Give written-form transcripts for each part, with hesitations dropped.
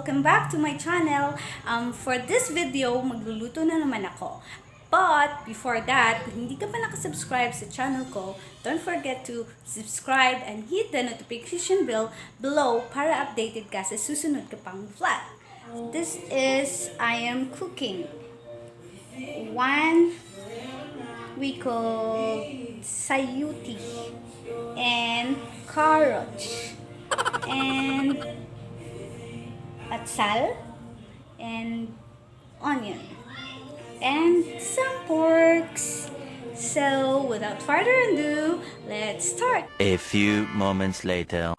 Welcome back to my channel. For this video, magluluto na naman ako. But before that, kung hindi ka pa nakasubscribe sa channel ko, don't forget to subscribe and hit the notification bell below para updated ka sa susunod ka pang vlog. This is, I am cooking one we call sayuti and carrots and atsal and onion and some porks. So without further ado, let's start. A few moments later.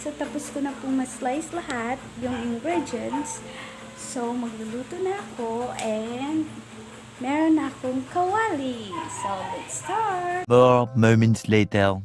So, tapos ko na pong ma-slice lahat yung ingredients. So, magluluto na ako and meron na akong kawali. So, let's start! 4 moments later.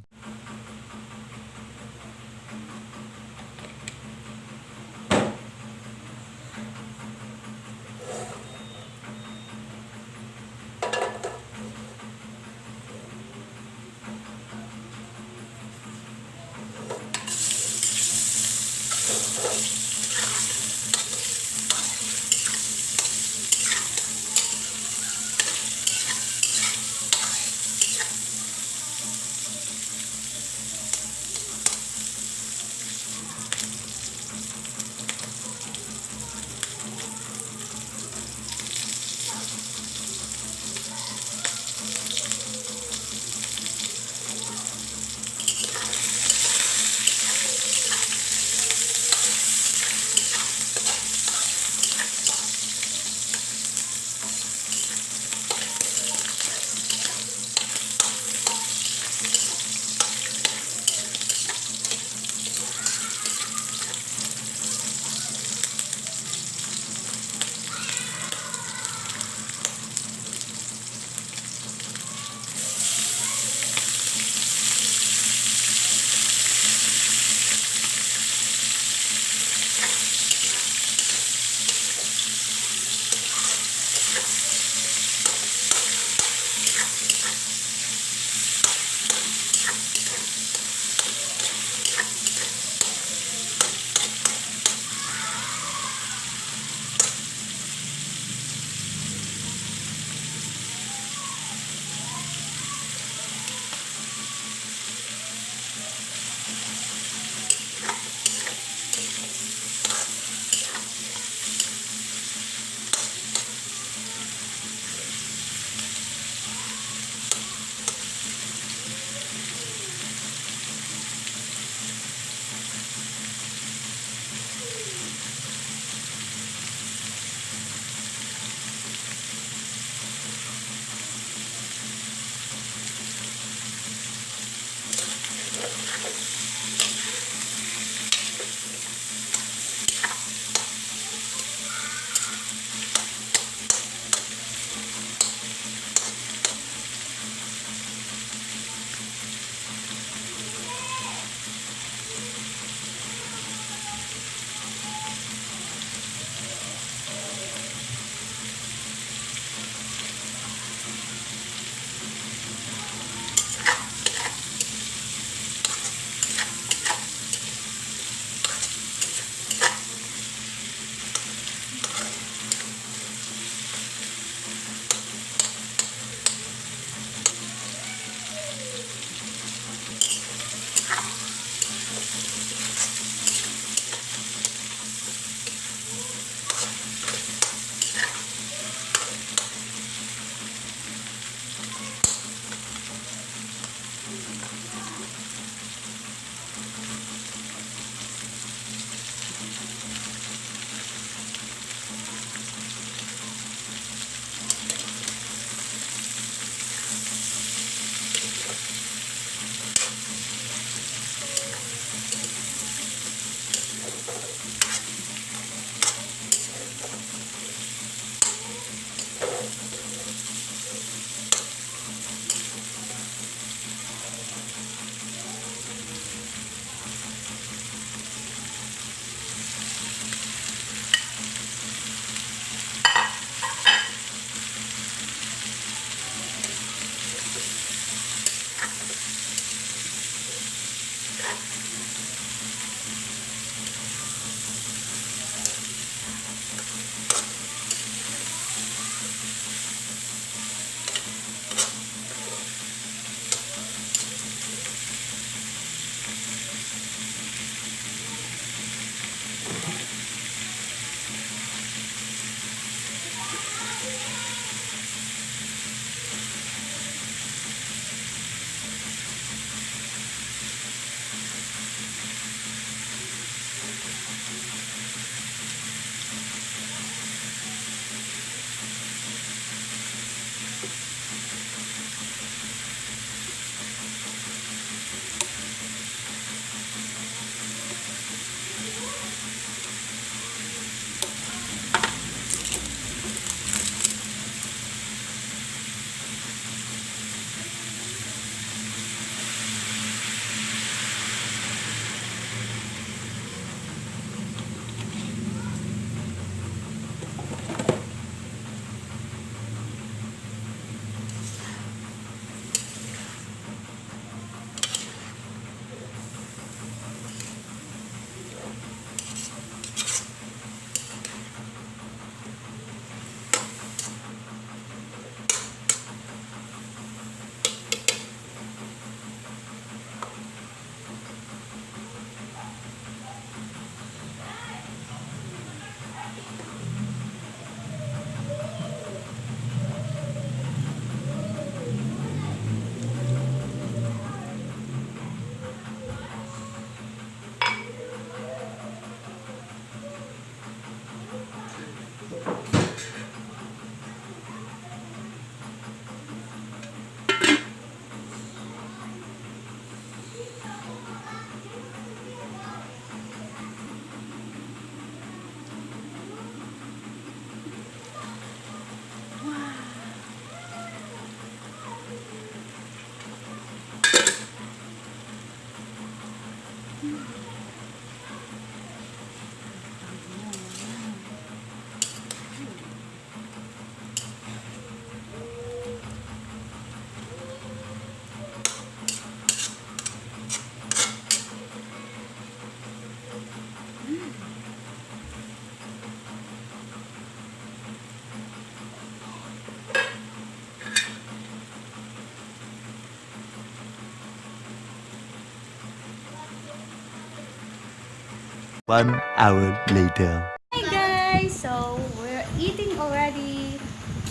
1 hour later. Hi guys! So, we're eating already.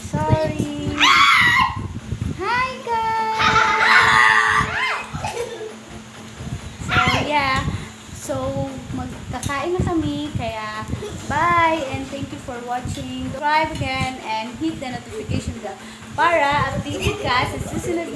Sorry. Hi guys! So, yeah. So, magkakain na kami. Kaya, bye! And thank you for watching. Subscribe again and hit the notification bell para updated ka sa susunod